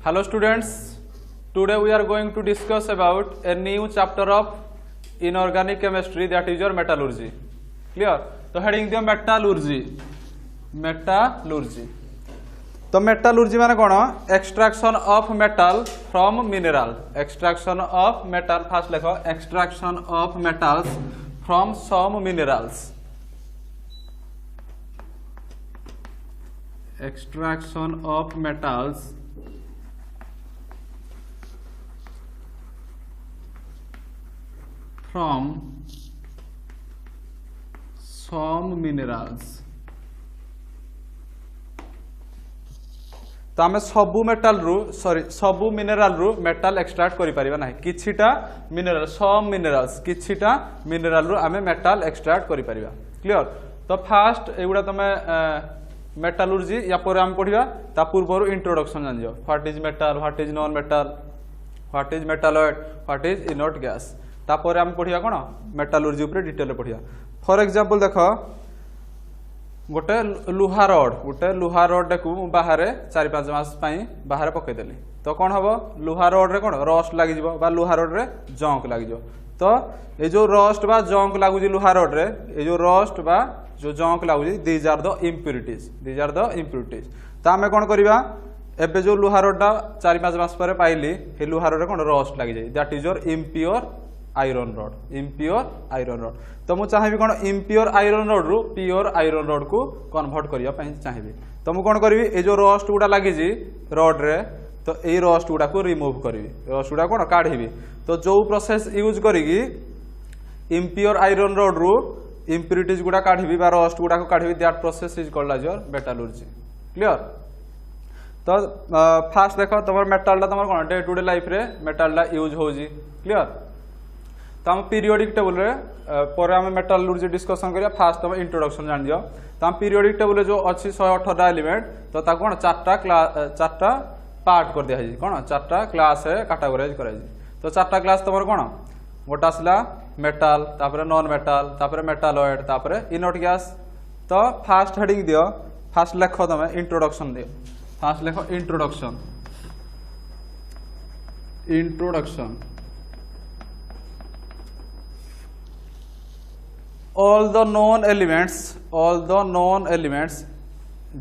Hello students, today we are going to discuss about a new chapter of inorganic chemistry, that is your metallurgy. Clear? So heading the metallurgy. तो metallurgy माने कोन? Extraction of metal from mineral. Extraction of metal, first लिखो extraction of metals from some minerals. Extraction of metals from some minerals. तो आमे सबु metal रु sorry सबु mineral रु metal extract करि परिबा नाही किछिटा मिनरल सम मिनरल्स किछिटा मिनरल रु आमे मेटल एक्सट्रैक्ट करि परिबा क्लियर तो फास्ट एगुडा तमे मेटलर्जी या पर हम पढिबा ता पूर्वरु इंट्रोडक्शन जानजो what is metal what is non metal what is metalloid what is inert gas ता पर हम पढिबा कोन मेटलर्जी ऊपर डिटेल पढिबा फॉर एग्जांपल देखो गोटे लुहा रड को बाहर 4-5 मास बाहर पकईदेली तो कौन हम लुहा रड रे कौन रस्ट लग लुहा रड रे जंक लग तो ये जो रस्ट बा जंक लगुच लुहा रड रे ये जो रस्ट बा जो जंक लगुच दीज आर द इम्प्यूरिटीज तो आम कौन करवा एबे जो लुहा रडा 4-5 मास पर पाइली हे लुहा रड रे कौन रस्ट लग जाए that is your impure iron rod तो मु चाहिए कौन इम्प्योर आयरन रड रु प्योर आयरन रड को कन्वर्ट करने चाहिए तो मु कौन करी ये जो रस्ट गुड़ा लगी रड रे तो ये रस्ट गुड़ा को रिमूव करी रस्ट गुड़ा कौन काढ़ी तो जो प्रोसेस यूज करी इम्प्योर आयरन रड रु इम्प्यूरिटीज गुड़ा काढ़ी रस्ट गुड़ा को काढ़ी that process is called as your metallurgy clear तो फास्ट देख तुम मेटालटा तुम कौन डे टू डे लाइफ रे मेटालटा यूज हो क्लियर तो हम पीरियोडिक टेबल रे पर हम मेटलर्जी डिस्कशन करिया फास्ट तुम इंट्रोडक्शन जान दियो तो हम पीरियोडिक टेबल जो अच्छी 118 एलिमेंट तो ताको कोन चारटा पार्ट कर दिया कोन 4टा क्लास है कैटेगराइज कराई तो 4टा क्लास तुम कोन गोटा आसला मेटल तापर नॉन मेटल तापर मेटालॉइड तापर इनर्ट गैस तो फास्ट हेडिंग दियो फास्ट लेखो तुम इंट्रोडक्शन दियो फास्ट लेखो introduction all the known elements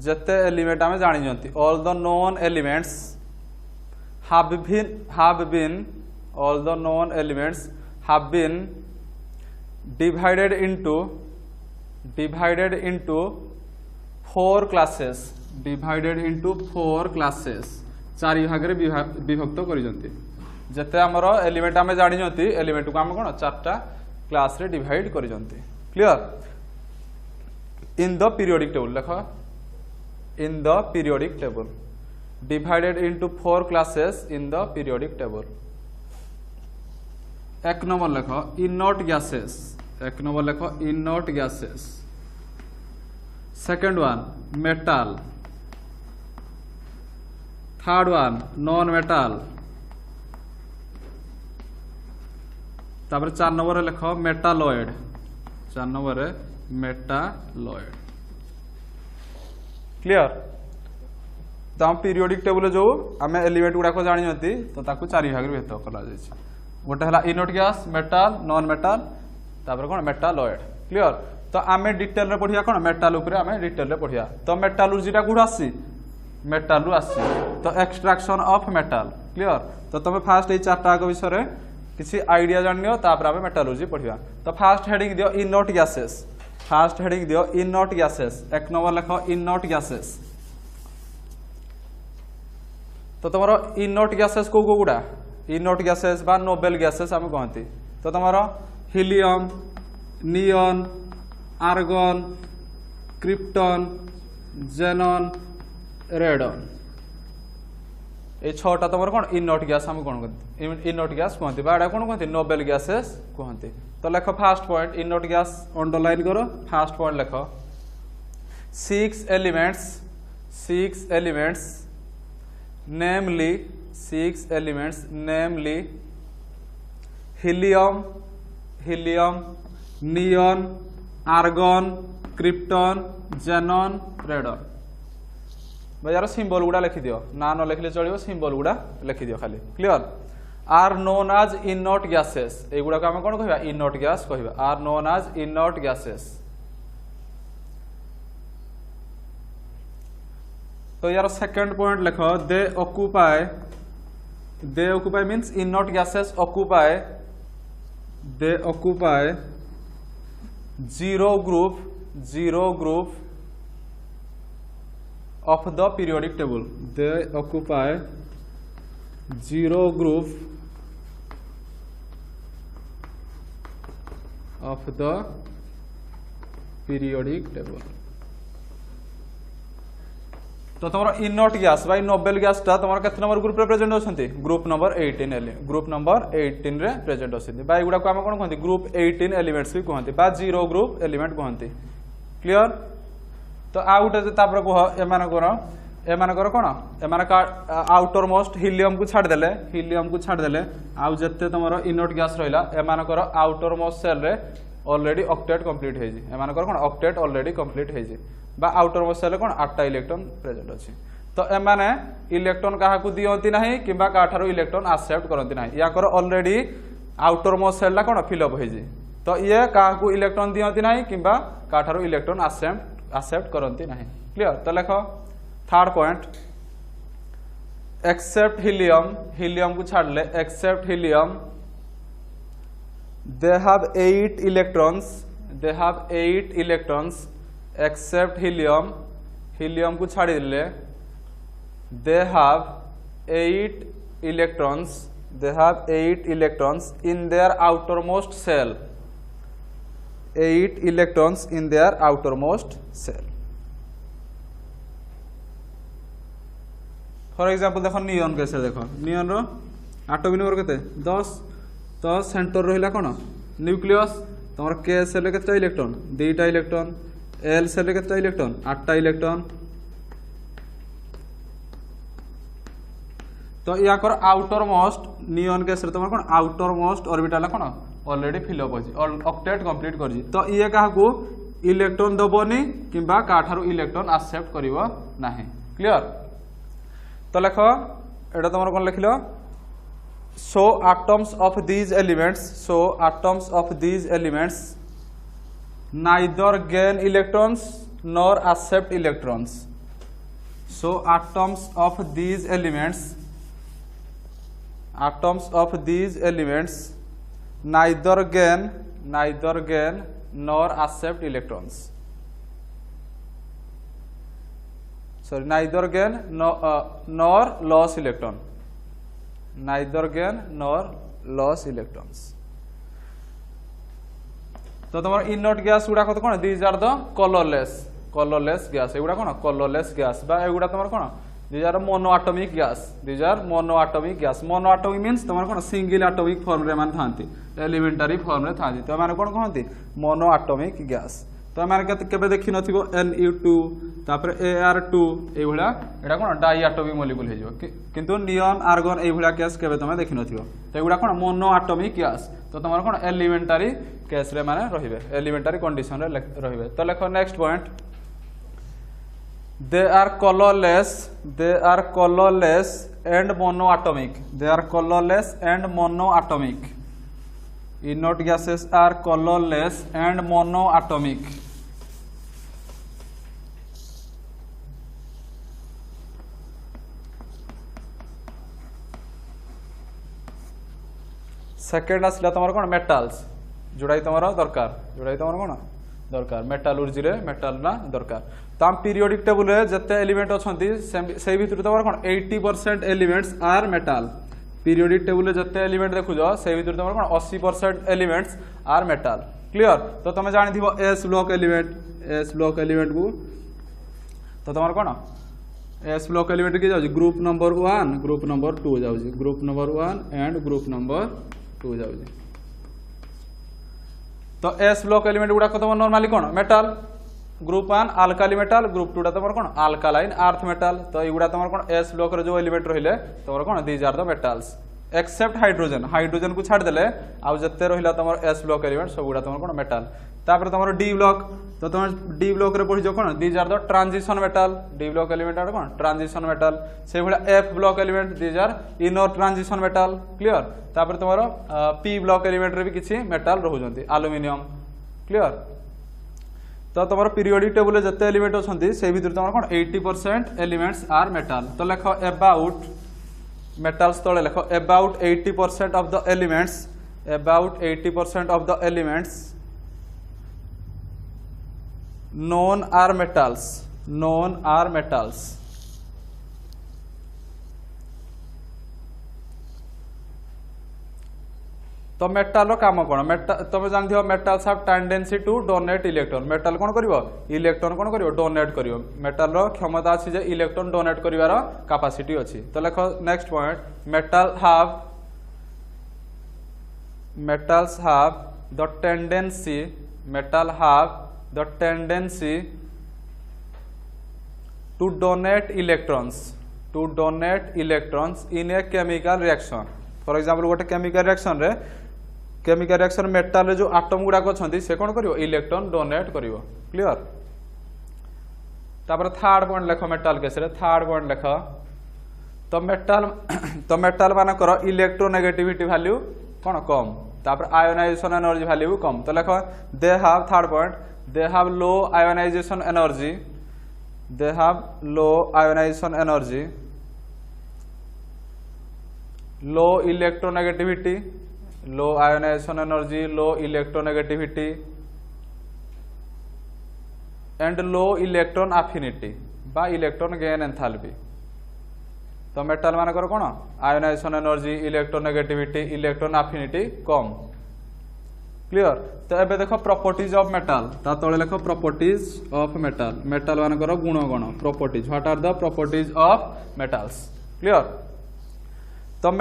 जते एलिमेंट आमे जानि जंती all the known elements have been divided into 4 classes चारि भाग रे विभक्त करि जंती जते हमरो एलिमेंट आमे जानि जंती एलिमेंट को आमे कोन 4टा क्लास रे डिवाइड करि जंती clear in the periodic table लिखो in the periodic table divided into 4 classes in the periodic table एक नंबर लिखो inert gases second one metal third one non metal तापर 4 नंबर लिखो मेटालॉइड 4 नंबर मेटालॉइड क्लियर तो हम periodic table जो आम element गुड़ाक जानी तो ताकू 4 भाग भेद करा गोटे है inert gas metal non metal तापर कौन मेटालॉइड क्लियर तो आम डिटेल रे पढ़िया कौन मेटाल उपरे आम डिटेल रे पढ़िया तो मेटालर्जीटा कौन आसी मेटाल रु आसी तो एक्सट्रैक्शन ऑफ मेटल क्लियर तो तुम फास्ट ये 4टा विषय किसी आइडिया जानियो तापर आमे मेटालर्जी पढ़िया तो फास्ट हेडिंग दियो इनर्ट गैसेस एक नंबर लिखो इनर्ट गैसेस तो तुम इनर्ट गैसेस को गुड़ा इनर्ट गैसेस बा नोबेल गैसेस आमे कहती तो तुम helium neon argon krypton xenon रेडन ये 6टा तुम कौन इनर्ट गैस हम कौन कहते इनर्ट गैस कहते एटा कौन कहते नोबेल गैसेस कहते तो लेख first point inert gas underline करो फास्ट पॉइंट लेख 6 elements namely helium neon argon krypton xenon radon भाई यार सिंबल गुड़ा लिखि दियो ना न लिखले चलियो सिंबल गुड़ा लिखि दियो खाली clear are known as inert gases एगुड़ा को आम कौन कहबा इनर्ट गैस कहबा are known as inert gases तो यार सेकंड पॉइंट लिख दे occupy means inert gases occupy zero group of the periodic table they occupy zero group of the periodic table तो तुम इनर्ट गैस भाई नोबेल गैस टा तुम केते नंबर ग्रुप रे प्रेजेंट होछंती ग्रुप नंबर 18 ग्रुप नंबर 18 रे प्रेजेंट होछंती भाई गुडा को हम कोन कहंती ग्रुप 18 एलिमेंट्स भी कहंती बा जीरो ग्रुप एलिमेंट कहंती क्लियर तो आउटे तापर कह एमानकर कौन एमान आउटर मोस्ट हिलियम को छाड़देले आउ जत्ते तुम इनर्ट गैस रहा एमानकर आउटर मोस्ट सेल रे ऑलरेडी ऑक्टेट कंप्लीट होई एमानकर कौन ऑक्टेट ऑलरेडी कंप्लीट होई बा आउटर मोस्ट सेल कौन 8टा इलेक्ट्रॉन प्रेजेंट अछि तो एमाने इलेक्ट्रॉन काहा को दियंती नाही किबा काठारो इलेक्ट्रॉन एक्सेप्ट करंती नाही याकर ऑलरेडी आउटर मोस्ट सेल ला कौन फिल अप होई तो ये काहा को इलेक्ट्रॉन दियंती नाही किबा काठारो इलेक्ट्रॉन एक्सेप्ट करंती नहीं क्लियर तो लिख थर्ड पॉइंट एक्सेप्ट हीलियम को छाड़ ले except helium they have 8 electrons except helium को छाड़ ले they have 8 electrons in their outermost cell 8 electrons in their outermost cell. For example देखो नियॉन कैसे देखो नियॉन रो एटॉमिक नंबर केते 10 तो सेंटर रहिला कोन न्यूक्लियस तमर के सेल केते इलेक्ट्रॉन 2टा इलेक्ट्रॉन एल सेल केते इलेक्ट्रॉन 8टा इलेक्ट्रॉन तो याकर आउटर मोस्ट नियॉन केस रे तमर कोन आउटर मोस्ट ऑर्बिटल कोन ऑलरेडी फिल अप अछि ऑक्टेट कंप्लीट करजी तो ये काहा को इलेक्ट्रॉन दबोनी किबा काठारो इलेक्ट्रॉन एक्सेप्ट करिवो नाही क्लियर तो लिखो एटा तमर कोन लिखलो so atoms of these elements neither gain electrons nor accept electrons so atoms of these elements neither gain nor accept electrons sorry neither gain nor loss electrons तो तुम इनर्ट गैस गुड़ा कौन these are the colourless gas एगुड़ा कौन colourless gas बा एगुड़ा तुम कौन These are monoatomic gas. Monoatomic means तुम कौन सिंगल एटॉमिक फॉर्म रे मान थांती एलिमेंटरी फॉर्म रे थांती तो माने कौन कहंती मोनोएटॉमिक गैस तो माने केबे देखि नथिबो Nu2 तापर Ar2 ए भला एडा कौन डाइएटॉमिक मॉलिक्यूल हे जो किंतु नियॉन आर्गन ए भला गैस केबे तुम देखि नथिबो तो एगुडा कौन मोनोएटॉमिक गैस तो तुम कौन एलिमेंटरी केस रे माने रहिबे एलिमेंटरी कंडीशन रे रहिबे तो लेखो next point They are colorless and monoatomic. Inert gases are colorless and monoatomic. Second आसला तुम कौन मेटाल्स जोड़ा तुम दरकार मेटालुर्जी रे मेटाल ना दरकार तो हम पीरियोडिक टेबल रे जते एलिमेंट अछंती से भीतर तुम कौन 80% elements are metal periodic table रे जते एलिमेंट देखुज से भीतर तुम कौन 80% एलिमेंट्स आर मेटाल क्लियर तो तुम जानि थिबो एस ब्लॉक एलिमेंट को तो तुम कौन एस ब्लॉक एलिमेंट के जाउ ग्रुप नंबर 1 ग्रुप नंबर 2 जाउ group number 1 and group number 2 जाउ तो एस ब्लॉक एलिमेंट गुड़ा तुम नॉर्मली कौन मेटाल ग्रुप 1 आल्काली मेटाल ग्रुप 2 तुम कौन आल्कालाइन अर्थ मेटाल तो युड़ा तुम कौन एस ब्लॉक रे जो एलिमेंट रहिले तुम कौन these are the metals except hydrogen को छाड़ देले आउ जत्ते रहिला तुम एस ब्लॉक एलिमेंट सब गुड़ा तुम कौन मेटाल तापर तुम डी ब्लॉक तो तुम डी ब्लॉक रे पढ़ी कोन these are the transition metal D block element are कोन ट्रांजिशन मेटल से भला F block element these are inner transition metal clear तापर तुम पी ब्लॉक एलिमेंट रे भी किछि मेटल रहउजंती एल्युमिनियम क्लियर तो तुम पीरियोडिक टेबल जते एलिमेंट अछंती से भीतर तुम कोन 80% एलिमेंट्स आर मेटल तो लेखो अबाउट मेटल्स तळे लेखो about 80% of the elements about 80% of the elements known are metals तो मेटाल काम कौन तुम जानथियो metals have tendency to donate electron metal कौन करिवो इलेक्ट्रॉन कौन करिवो डोनेट करिवो मेटाल रो क्षमता अछि जे इलेक्ट्रॉन डोनेट करिवार कैपेसिटी अछि तो लेखो next point metals have the tendency to donate electrons in a chemical reaction for example गोटे chemical reaction metal जो atom गुडा को छंती से कोन करिवो इलेक्ट्रॉन डोनेट करिवो क्लियर तापर थर्ड पॉइंट लेखो मेटल केस रे थर्ड पॉइंट लेखो तो मेटल मानकर इलेक्ट्रोनेगेटिविटी वैल्यू कौन कम तापर आयोनाइजेशन एनर्जी वैल्यू कम तो लेखो they have third point they have low ionisation energy low electronegativity low ionisation energy low electronegativity and low electron affinity बा electron gain enthalpy तो metal मानकर कौन ionisation energy electronegativity electron affinity कम clear तो एबे देखो प्रॉपर्टीज ऑफ मेटल ता तळे लेखो प्रॉपर्टीज ऑफ मेटल मानकर गुण गण properties what are the properties of metals clear तो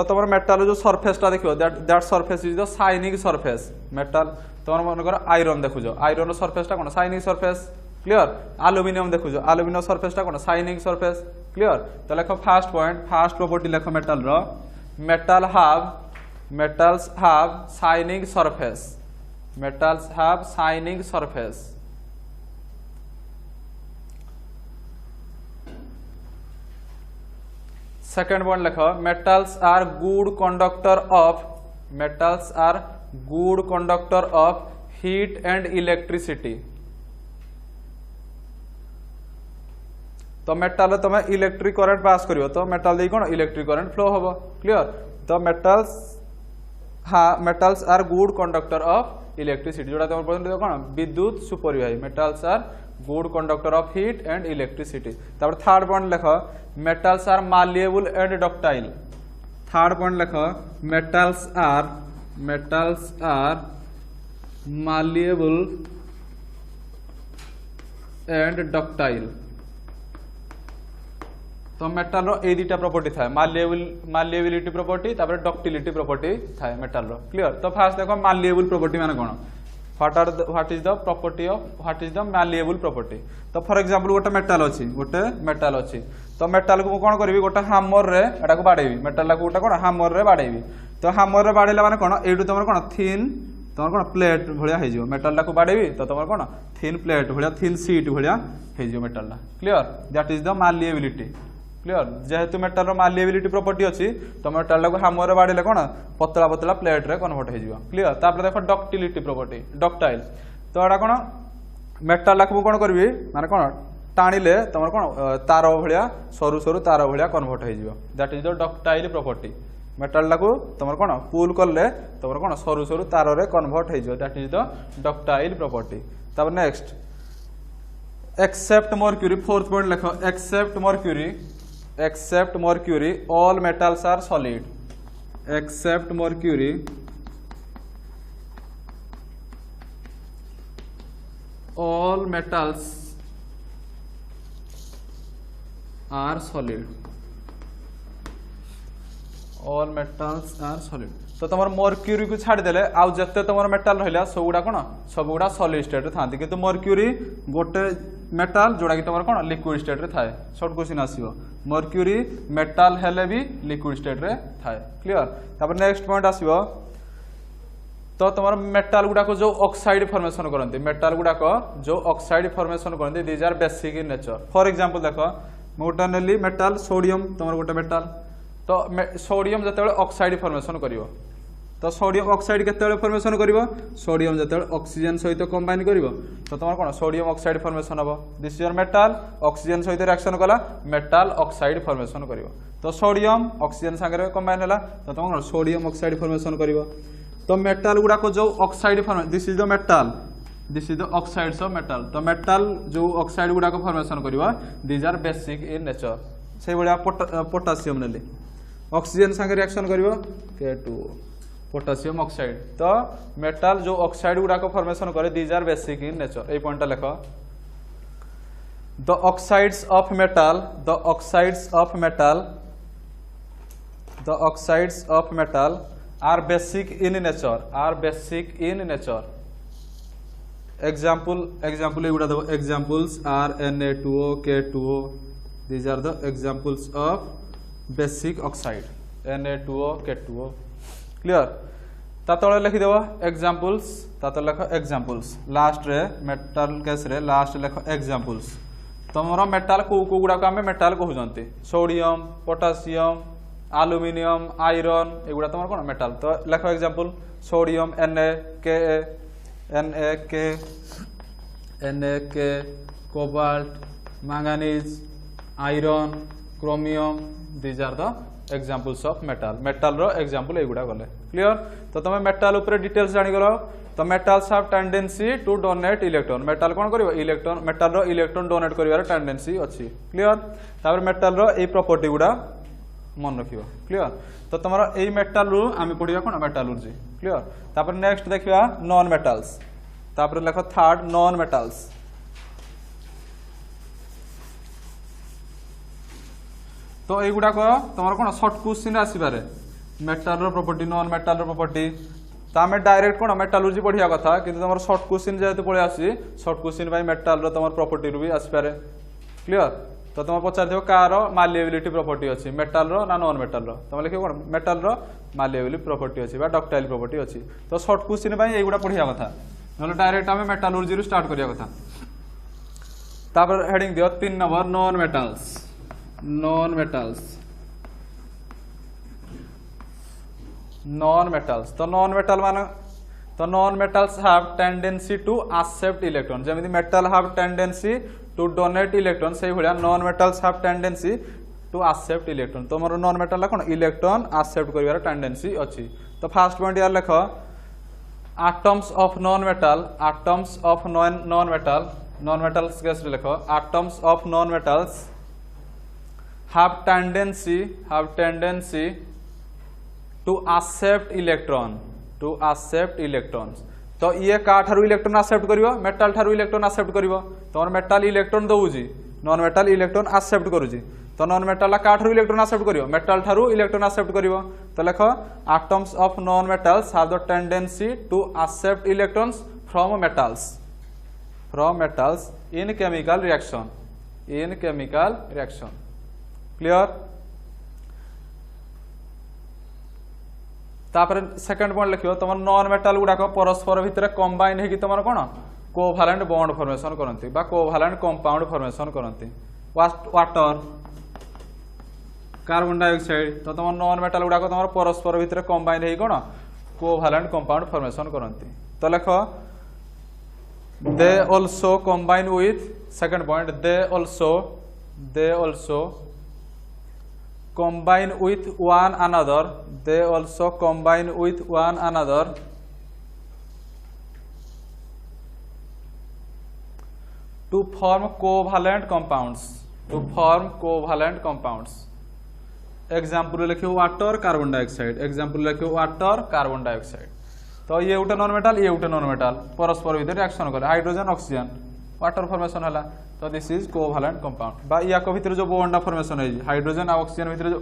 तुम मेटल जो सरफेस टा देखियो that surface is the shining surface metal तुम मानकर आयरन देखुजो आयरन सरफेस टा कोन शाइनिंग सरफेस क्लियर एल्युमिनियम देखुजो एल्युमिनियम सरफेस टा कोन शाइनिंग सरफेस क्लियर तो लेखो फर्स्ट पॉइंट फर्स्ट प्रॉपर्टी लेखो मेटल रो metals have shining surface second point लेखो metals are good conductor of heat and electricity तो मेटल तुम इलेक्ट्रिक करंट पास करियो तो मेटल दे कोन इलेक्ट्रिक करंट फ्लो होबो क्लियर तो metals are good conductor of electricity जोटा तुम पढन कोन विद्युत सुपरिवाही metals are good conductor of heat and electricity तापर थर्ड पॉइंट लेखो metals are malleable and ductile third point लेखो metals are malleable and ductile तो मेटल रो ए दुटा प्रॉपर्टी था मालिएबिलिटी प्रॉपर्टी तापर डक्टिलिटी प्रॉपर्टी था मेटल रो क्लियर तो फास्ट देखो मालिएबल प्रॉपर्टी माने कोन what is the property of what is the malleable property तो फॉर एग्जांपल गोटे मेटल अछि तो मेटल को कोन करबी गोटे हैमर रे एटा को बाडेबी मेटल को गोटे कोन हैमर रे बाडेबी तो हैमर रे बाडेला माने कोन एडु तमर कोन थिन तमर कोन प्लेट भलिया हे जिवो मेटल को बाडेबी तो तमर कोन थिन प्लेट भलिया थिन शीट भलिया हे जिवो metal clear that is the malleability clear जेहेतु मेटल मालिएबिलिटी प्रॉपर्टी अछि तो मेटल को हैमर रे बाडेले कोन पतला पतला प्लेट रे कन्वर्ट हे जिवो क्लियर तापर देखो डक्टिलिटी प्रॉपर्टी डक्टाइल तो एटा कोन मेटल को कोन करबी माने कोन टाणीले तमर कोन तार भलिया सरू सरू तार भलिया कन्वर्ट हे जिवो that is the ductile property metal को तमर कोन पुल करले तमर कोन सरू सरू तार रे कन्वर्ट हे जिवो that is the ductile property तापर next except mercury fourth point लिखो except mercury all metals are solid except mercury all metals are solid all metals are solid तो तुम मर्क्यूरी को छाड़ देले आउ जत्ते तुम मेटल रहिला सबुडा कोन सबुडा सॉलिड स्टेट रे थांती किंतु मर्क्यूरी गोटे मेटल जोड़ा कि तुम कोन लिक्विड स्टेट रे थाए शॉर्ट क्वेश्चन आसीबो मर्क्यूरी मेटल हेले भी लिक्विड स्टेट रे थाए क्लियर तापर नेक्स्ट पॉइंट आसीबो तो तुम मेटाल गुड़ाक जो ऑक्साइड फॉर्मेशन करती मेटाल गुड़ाक जो ऑक्साइड फॉर्मेशन करती these are basic in nature for example देख गोटे नेली मेटाल सोडियम तुम गोटे मेटाल तो सोडियम जिते ऑक्साइड फॉर्मेशन कर तो सोडियम ऑक्साइड केते फॉर्मेशन करिवो सोडियम जते ऑक्सीजन सहित कंबाइन करिवो तो तुम कोन सोडियम ऑक्साइड फॉर्मेशन हबो this is your metal oxygen सहित रिएक्शन कला मेटाल ऑक्साइड फॉर्मेशन करिवो तो सोडियम ऑक्सीजन संगे कंबाइन हला तो तुम कोन सोडियम ऑक्साइड फॉर्मेशन करिवो तो मेटाल गुडा को जो oxide formation this is the metal this is the oxides of metal तो मेटाल जो ऑक्साइड गुडा को फॉर्मेशन करिवो these are basic in nature से बडा पोटेशियम नेली ऑक्सीजन संगे रिएक्शन करिवो K2 पोटेशियम ऑक्साइड तो मेटाल जो ऑक्साइड गुडा को फॉर्मेशन करे these are basic in nature ए पॉइंट लेख the oxides of metal the oxides of metal the oxides of metal are basic in nature example एगुडा दो examples are Na2O K2O these are the examples of basic oxide Na2O K2O clear तातले लिखि देबो examples तातले लेख examples last रे metal case रे last लेख examples तमरो मेटल को गुडा को हम मेटल कहउजंती सोडियम पोटेशियम एल्युमिनियम आयरन एगुडा तमरो कोन मेटल तो लेख example sodium Na cobalt manganese iron chromium these are the examples of metal metal रो एग्जांपल एगुडा गले क्लियर तो तमे मेटल ऊपर डिटेल्स जानि गलो तो metals have tendency to donate electron metal कोन करिवो इलेक्ट्रॉन मेटल रो इलेक्ट्रॉन डोनेट करिवार टेंडेंसी अछि क्लियर तापर मेटल रो ए प्रॉपर्टी गुडा मन रखियो क्लियर तो तमरो ए मेटल रो आमे पढिया कोन मेटलर्जी क्लियर तापर नेक्स्ट देखिया नॉन मेटल्स तापर लेखो थर्ड नॉन मेटल्स तो एगुडा को तुम कौन सर्ट क्वेश्चन आसपारे metal property non metal property तो आम डायरेक्ट कौन मेटालर्जी पढ़िया कथा कि तुम सर्ट क्वेश्चन जेहेतु पड़े आसी सर्ट क्वेश्चन मेटाल तुम प्रॉपर्टी भी आसपारे क्लियर तो तुम पचार कार मालिएबिलिटी प्रॉपर्टी अच्छी मेटाल ना नॉन मेटाल तुम लिख कौन मेटाल मालिएबिलिटी प्रॉपर्टी अच्छी डक्टाइल प्रॉपर्टी अच्छी तो सर्ट क्वेश्चन एगुड़ा पढ़िया कथा ना डायरेक्ट आम मेटालर्जी स्टार्ट करिया कथा तापर हेडिंग दियो 3 नंबर नॉन मेटाल्स non metals तो non metal मान तो non metals have tendency to accept electron जेमिति metal have tendency to donate electron से भलिया non metals have tendency to accept electron तो मोर non metal ला कोन electron accept करिवार tendency अछि तो first point यार लेख atoms of non metals case लेख atoms of non metals have tendency to accept electrons तो ये का ठारू इलेक्ट्रॉन एक्सेप्ट करिवो मेटल ठारू इलेक्ट्रॉन एक्सेप्ट करिवो तो मेटल इलेक्ट्रॉन दउजी नॉन मेटल इलेक्ट्रॉन एक्सेप्ट करूजी तो नॉन मेटल का ठारू इलेक्ट्रॉन एक्सेप्ट करिवो मेटल ठारू इलेक्ट्रॉन एक्सेप्ट करिवो तो लेखो atoms of non metals have the tendency to accept electrons from metals in chemical reaction clear तापर सेकंड पॉइंट लिखियो तुम नॉन मेटल गुडा परस्पर भितर कंबाइन हेकि तुम कोन कोवैलेंट बॉन्ड फॉर्मेशन करंती बा कोवैलेंट कंपाउंड फॉर्मेशन करंती वाटर कार्बन डाइऑक्साइड तो तुम नॉन मेटल गुडा तुम परस्पर भितर कंबाइन हेकि कोन कोवैलेंट कंपाउंड फॉर्मेशन करंती तो लेखो they also combine with second point they also combine with one another they also combine with one another to form covalent compounds example लिखियो वाटर कार्बन डाइऑक्साइड तो ये उठे नॉन मेटल परस्पर भीतर reaction करे हाइड्रोजन ऑक्सीजन वाटर फॉर्मेशन हला तो this is covalent compound बा या को भीतर जो बॉन्ड फॉर्मेशन है हाइड्रोजन और ऑक्सीजन भीतर जो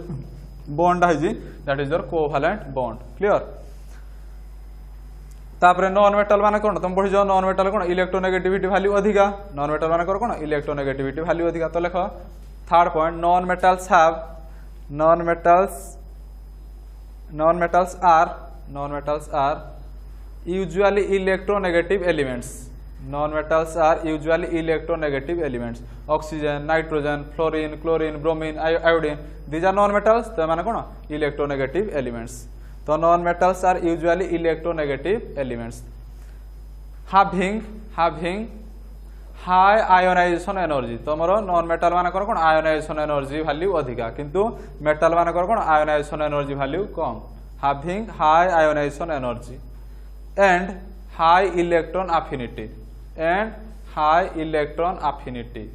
बॉन्ड है that is your covalent bond clear तापर नॉन मेटल माने कोन तुम पढि जाओ नॉन मेटल कोन इलेक्ट्रोनेगेटिविटी वैल्यू अधिका नॉन मेटल माने कोन इलेक्ट्रोनेगेटिविटी वैल्यू अधिका तो लेखो third point non metals are usually electronegative elements. Non-metals are usually electronegative elements. Oxygen, nitrogen, fluorine, chlorine, bromine, iodine. These are non-metals. तो माने कौन? Electronegative elements. तो non-metals are usually electronegative elements. Having high ionization energy. तो हमारा non-metal माने कौन? Ionization energy value अधिका. किंतु metal माने कौन? Ionization energy value कम. Having high ionization energy and high electron affinity.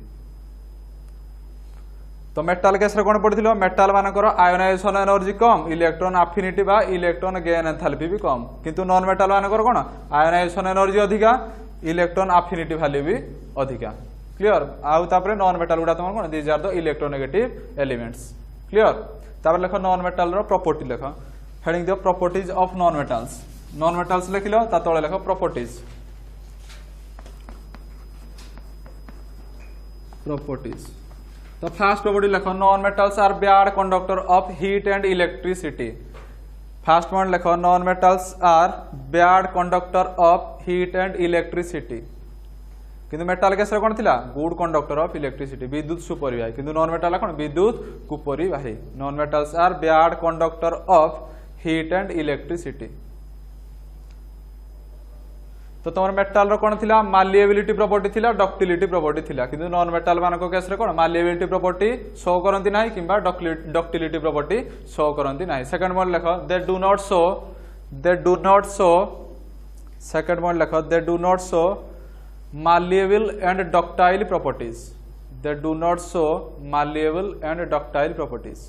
तो मेटाल केस रे कोन पड़थिलो मेटाल मानकर आयोनाइजेशन एनर्जी कम इलेक्ट्रॉन अफिनिटी बा इलेक्ट्रॉन गेन एंथैल्पी भी कम किंतु नॉन मेटाल मानकर कोन आयोनाइजेशन एनर्जी अधिका इलेक्ट्रॉन अफिनिटी वैल्यू भी अधिका क्लियर आउ तापरे नॉन मेटाल गुडा तमन कोन these are the electronegative elements clear तापर लेखो नॉन मेटाल रो प्रॉपर्टी लेखो heading the properties of non metals लिखिलो ता तळे लेखो प्रॉपर्टीज तो फर्स्ट प्रॉपर्टी लिखो non metals are bad conductor of heat and electricity first point लिखो non metals are bad conductor of heat and electricity किंतु मेटाल केस रे कोन थिला गुड कंडक्टर ऑफ इलेक्ट्रिसिटी विद्युत सुपरिवाही किंतु नॉन मेटाल कोन विद्युत कुपरिवाही non metals are bad conductor of heat and electricity तो तुम मेटाल रो कोन थिला मालिएबिलिटी प्रॉपर्टी थिला डक्टिलिटी प्रॉपर्टी थिला किंतु नॉन मेटाल मानको केस रे कोन मालिएबिलिटी प्रॉपर्टी शो करंती नाही किबा डक्टिलिटी प्रॉपर्टी शो करंती नाही सेकंड पॉइंट लिखो they do not show second point लिखो they do not show malleable and ductile properties they do not show malleable and ductile properties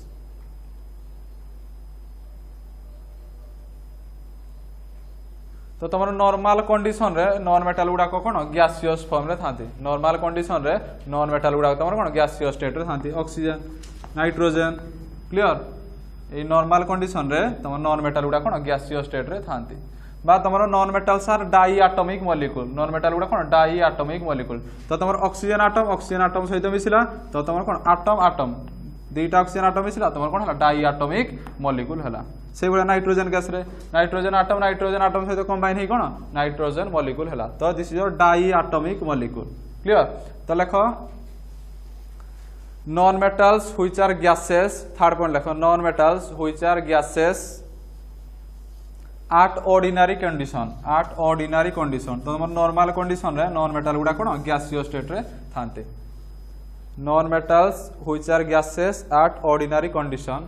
तो तुम नॉर्मल कंडीशन रे नॉन मेटाल गुडा कोन gaseous form रे थांती नॉर्मल कंडीशन रे नॉन मेटाल गुडा तुम कोन गैसियस स्टेट रे थांती ऑक्सीजन नाइट्रोजन क्लियर ए नॉर्मल कंडीशन रे तुम नॉन मेटाल गुडा कोन गैसियस स्टेट रे थांती बा तुम non metals are diatomic molecule non metal गुडा कोन डाई एटॉमिक मॉलिक्यूल तो तुम ऑक्सीजन एटम सहित मिसिला तो तुम कोन एटम दुईटा ऑक्सीजन एटम मिसिला तुम कोन हला डाई एटॉमिक मॉलिक्यूल हला से बळे नाइट्रोजन गैस रे नाइट्रोजन एटम सहित कंबाइन हे कोन नाइट्रोजन मॉलिक्यूल हला तो this is your diatomic molecule clear तो लेखो non metals which are gases third point लेखो non metals which are gases at ordinary condition तो हम नॉर्मल कंडीशन रे नॉन मेटल गुडा कोन गैसियस स्टेट रे थांते non metals which are gases at ordinary condition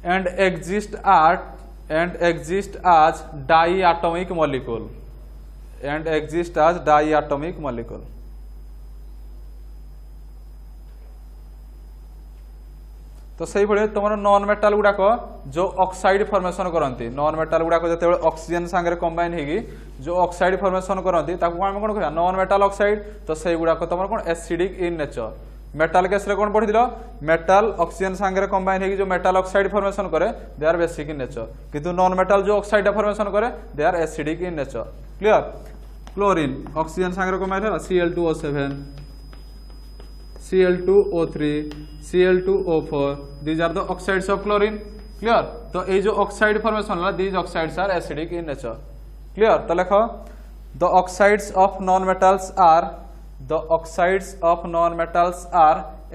and exist as diatomic molecule तो सही भले तुम नॉन मेटाल गुडाक जो ऑक्साइड फॉर्मेशन करती नॉन मेटाल गुडाक जो ऑक्सीजन सांगे कंबाइन होगी जो ऑक्साइड फॉर्मेशन करती आम कौन कह नॉन मेटाल ऑक्साइड तो सही गुडाक तुम कौन acidic in nature metal case रे कौन पढ़ी मेटाल ऑक्सीजन सांगे कंबाइन होगी जो मेटाल ऑक्साइड फॉर्मेशन करे they are basic in nature किंतु नॉन मेटाल जो ऑक्साइड फॉर्मेशन करे they are acidic in nature clear chlorine oxygen सांगे कंबाइन है Cl2O7 Cl2O3 Cl2O4 these are the oxides of chlorine clear तो ये जो oxide formation है these oxides are acidic in nature clear तो लिखो the oxides of non metals are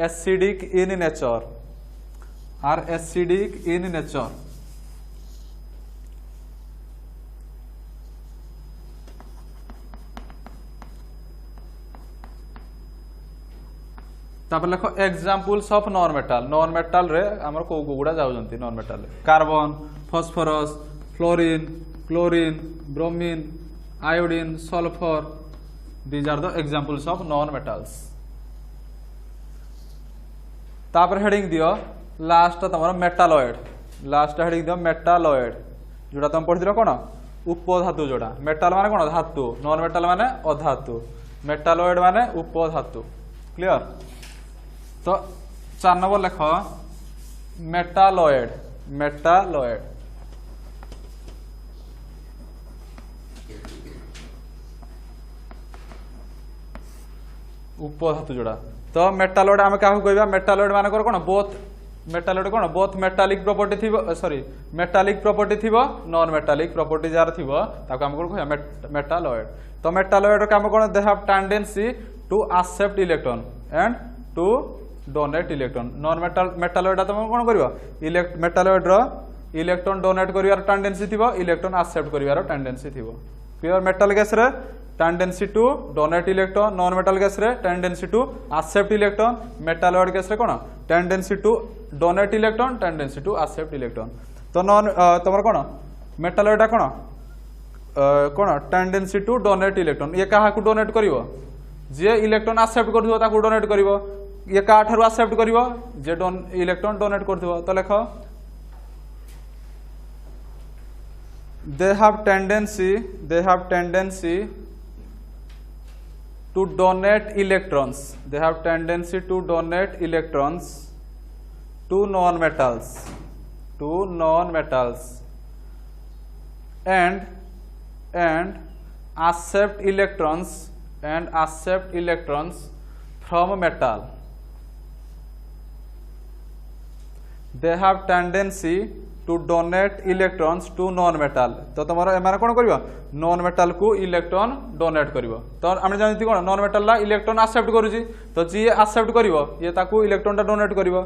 acidic in nature तापर लिखो एग्जांपल्स ऑफ नॉन मेटल रे हमर को गुडा जाउजंती non metal carbon phosphorus fluorine chlorine bromine iodine sulphur these are the examples of non metals तापर हेडिंग दियो लास्ट तमरो मेटालॉइड लास्ट हेडिंग दियो मेटालॉइड जोडा तुम पढिदिलो कोन उपधातु जोडा मेटल माने कोन धातु नॉन मेटल माने अधातु मेटालॉइड माने उपधातु क्लियर तो 4 नंबर लिख मेटालॉइड उपधातु जोड़ा तो मेटालॉइड आम क्या कहवा मेटालॉइड मान कौन बोथ मेटालॉइड कोन बोथ मेटालिक प्रॉपर्टी थिबो सॉरी मेटालिक प्रॉपर्टी थिबो नॉन मेटालिक प्रॉपर्टी जार थिबो ताको हम कोन कहया मेटालॉइड तो मेटालॉइड काम कोन they have tendency to accept electron and to donate electron non metalloid तुम कोन करबो मेटालॉइड रो इलेक्ट्रॉन डोनेट करिवार टेंडेंसी थिबो इलेक्ट्रॉन एक्सेप्ट करिवार टेंडेंसी थिबो क्लियर मेटल गैस रे tendency to donate electron non metal case रे tendency to accept electron metalloid case रे कोन tendency to donate electron tendency to accept electron तो नॉन तमर कोन मेटालॉइड कोन कोन टेंडेंसी टू डोनेट इलेक्ट्रॉन ये काहा को डोनेट करिवो जे इलेक्ट्रॉन एक्सेप्ट करथिबो ताको डोनेट करिवो ये का ठारु एक्सेप्ट करिवो जे इलेक्ट्रॉन डोनेट करथिबो तो लेखो they have tendency to donate electrons to non metals and accept electrons from metal they have tendency to donate electrons to non metal तो तमरा एमाने कोन करबो नॉन मेटल को इलेक्ट्रॉन डोनेट करबो तो हमने जानती कोन नॉन मेटल ला इलेक्ट्रॉन एक्सेप्ट करूची तो जी एक्सेप्ट करबो ये ताकू इलेक्ट्रॉन टा डोनेट करबो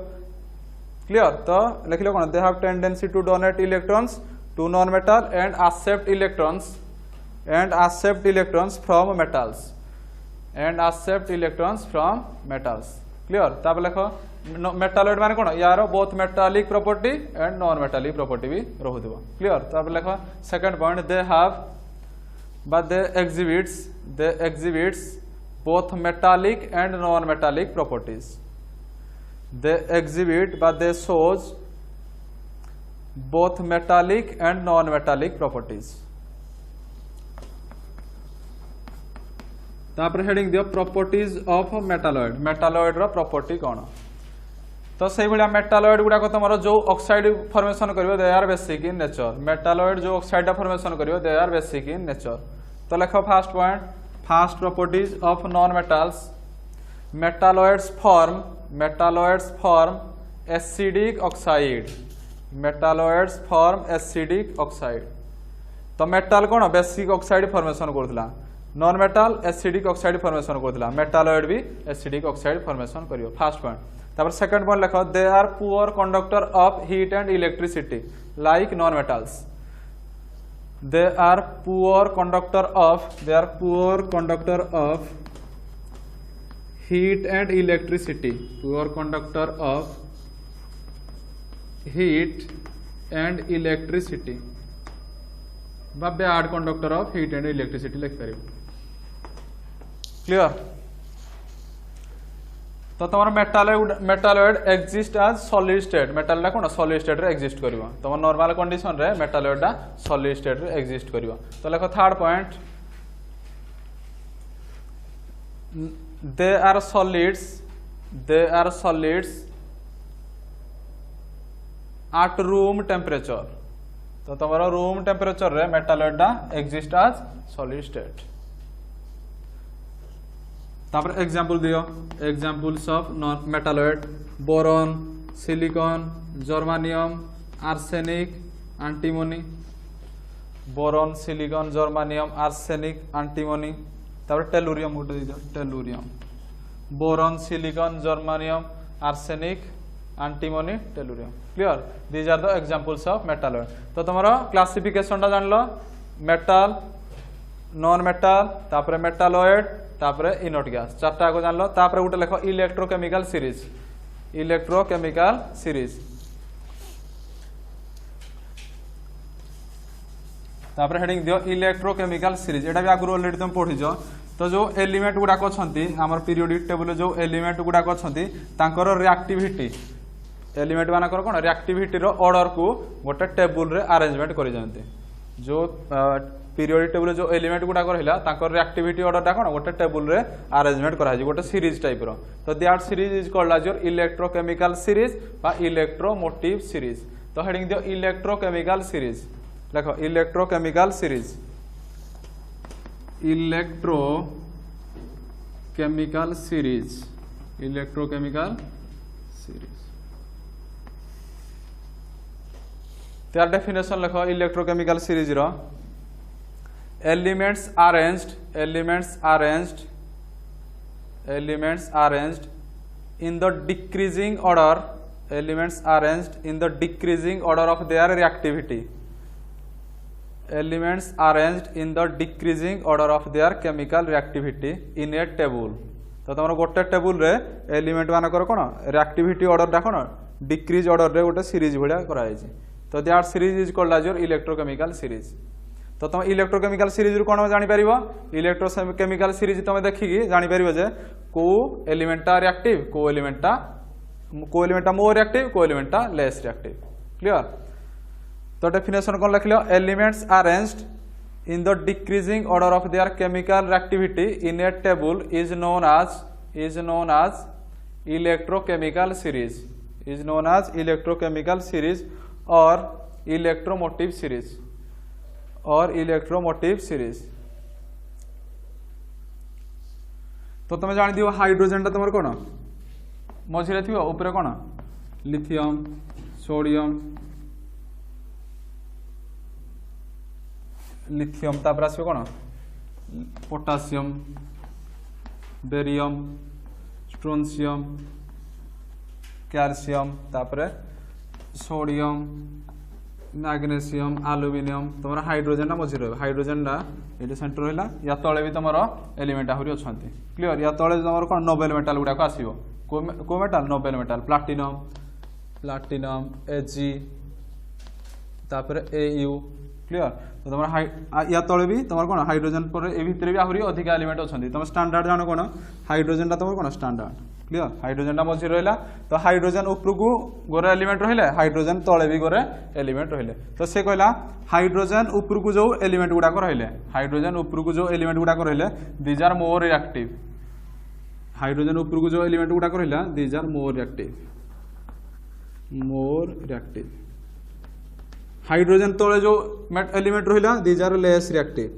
क्लियर तो लिखलो कोन they have tendency to donate electrons to non metal and accept electrons from metals clear ताप लिखो मेटालॉइड माने कोन यार both metallic property and non metallic property भी रहउदिबो क्लियर ताप लिखो second point they have but they exhibits both metallic and non metallic properties they exhibit but they shows both metallic and non metallic properties तापर heading दियो properties of metalloid रो property कोन तो से भलिया मेटालॉइड गुडा को तमरो जो ऑक्साइड फॉर्मेशन करिवो they are basic in nature metalloid जो ऑक्साइड फॉर्मेशन करिवो they are basic in nature तो लेखो first point first properties of non metals metalloids form acidic oxide तो मेटल कोन बेसिक ऑक्साइड फॉर्मेशन करथला non metal acidic oxide formation करथला metalloid भी acidic oxide formation करियो first point तापर second point लिखो they are poor conductor of heat and electricity like non metals they are poor conductor of heat and electricity बा bad conductor of heat and electricity लिख पारे clear तो तमर metalloid exist as solid state metal कोन solid state रे exist करबो तमर normal condition रे मेटालॉइड दा सॉलिड स्टेट रे एक्जिस्ट करबो तो लेखो third point they are solids at room temperature तो तमरो रूम टेम्परेचर रे मेटालॉइड दा एक्जिस्ट एज सॉलिड स्टेट तापर एग्जांपल दियो examples of non metalloid boron silicon germanium arsenic antimony तापर टेलुरियम गोटे दियो tellurium boron silicon germanium arsenic antimony tellurium clear these are the examples of metalloid तो तमरो classification टा जानलो मेटल नॉन मेटल तापर मेटालॉइड तापर इनर्ट गैस चारटा को जानलो तापर गोटे लेखो इलेक्ट्रोकेमिकल सीरीज तापर हेडिंग दियो इलेक्ट्रोकेमिकल सीरीज एटा भी आगु ऑलरेडी तुम पढिजो तो जो एलिमेंट गुडा को छंती हमर पीरियोडिक टेबल जो एलिमेंट गुडा को छंती तांकर रिएक्टिविटी एलिमेंट मानकर कोन रिएक्टिविटी रो ऑर्डर को गोटे टेबल रे अरेंजमेंट करि जानते जो पीरियोडिक टेबल जो एलिमेंट गुडा रहिला तांकर रिएक्टिविटी ऑर्डर टा कोन गोटे टेबल रे अरेंजमेंट करा जे गोटे सीरीज टाइप रो तो that series is called as your electrochemical series बा इलेक्ट्रोमोटिव सीरीज तो हेडिंग दियो इलेक्ट्रोकेमिकल सीरीज देखो इलेक्ट्रोकेमिकल सीरीज त्यार डेफिनेशन लिख इलेक्ट्रोकेमिकल सीरीज रो elements arranged in the decreasing order elements arranged in the decreasing order of their reactivity elements arranged in the decreasing order of their chemical reactivity in a table तो तुम गोटे table रे element मानकर कोन reactivity order डा कोन decrease order रे गोटे series भलिया कराई छै तो that series is called as your electrochemical series तो तुम इलेक्ट्रोकेमिकल सीरीज रु कोन जानि परिबो इलेक्ट्रोकेमिकल सीरीज तुम देखिकी जानि परिबो जे को एलिमेंटा रिएक्टिव को एलिमेंटा मोर रिएक्टिव को एलिमेंटा लेस रिएक्टिव क्लियर तो डेफिनेशन कोन लिखलो elements arranged in the decreasing order of their chemical reactivity in a table is known as electrochemical series or electromotive series तो तुम जान दियो हाइड्रोजन टा तुम कोन मझिरे थियो ऊपर कोन लिथियम सोडियम तापर आसो कोन पोटासियम बेरियम स्ट्रोंसियम कैल्शियम तापर सोडियम मैग्नीशियम एल्युमिनियम तुम हाइड्रोजन टा मझिरे हाइड्रोजन टा ये सेंटर रहा या तले भी तुम एलिमेंट आहरी अच्छा क्लीयर या तले तुम कौन नोबेल मेटाल गुड़ाक आसो को metal Nobel metal platinum Ag तापर Au क्लीयर तो तुम या तले भी तुम कौन हाइड्रोजन पर ए भितर भी आहरी अधिक एलिमेंट अच्छा तुम स्टैंडर्ड जान कौन हाइड्रोजन टा तुम कौन स्टैंडर्ड क्लीयर हाइड्रोजन टा मझी रहा तो हाइड्रोजन उपरकू गोरे एलिमेंट रहिले हाइड्रोजन तले भी गोरे एलिमेंट रहिले तो से कहला हाइड्रोजन उपरकू जो एलिमेंट गुड़ाक रहिले हाइड्रोजन उपरकू जो एलिमेंट गुड़ाक रहिले these are more reactive hydrogen उपरकू जो एलिमेंट गुड़ाक रहिला these are more reactive hydrogen तले जो एलिमेंट रहिला दीज आर लेस रिएक्टिव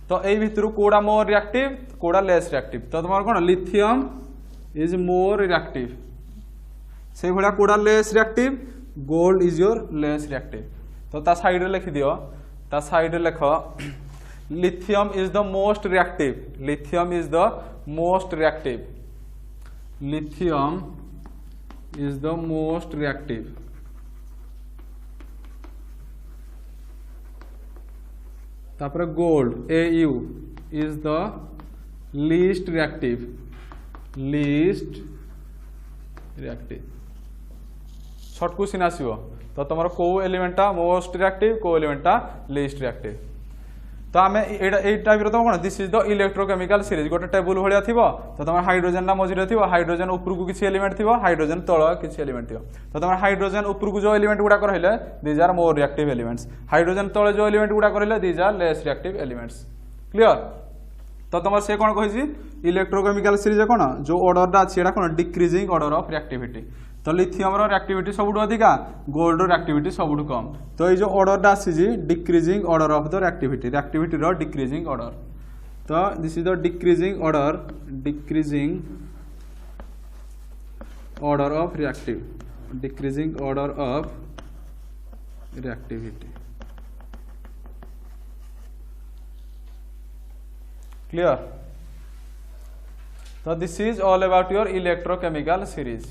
तो ए भितर कोड़ा मोर रिएक्टिव कोड़ा लेस रिएक्टिव तो तुम कौन लिथियम इज मोर रिएक्टिव से भाया कोड़ा less reactive gold is your less reactive तो ता साइड रे लिखि दियो ता साइड रे लिख lithium is the most reactive तापर gold Au is the least reactive short question आसीबो तो तुम को एलिमेंटा मोस्ट रिएक्टिव को एलिमेंटा लीस्ट रिएक्टिव तो आम ए टाइप तुम कौन this is the electrochemical series गोटे टेबुल भाया थी तो तुम हाइड्रोजन टा मझे थी हाइड्रोजन उपरकू किसी एलिमेंट थी हाइड्रोजन तल किसी एलिमेंट थी तो तुम हाइड्रोजन उपरकू जो एलिमेंट गुड़ाक रहिले these are more reactive elements hydrogen तले जो एलिमेंट गुड़ाक रहिले these are less reactive elements clear तो तुम से कौन कही इलेक्ट्रोकेमिकल सीरीज कौन जो ऑर्डर अच्छी कौन डिक्रीजिंग ऑर्डर ऑफ रिएक्टिविटी तो लिथियम रिएक्टिविटी सबुठ अधिका गोल्ड रिएक्टिविटी सबुठ कम तो ये जो ऑर्डर आसी decreasing order of the reactivity decreasing order तो this is the decreasing order of reactivity clear तो this is all about your electrochemical series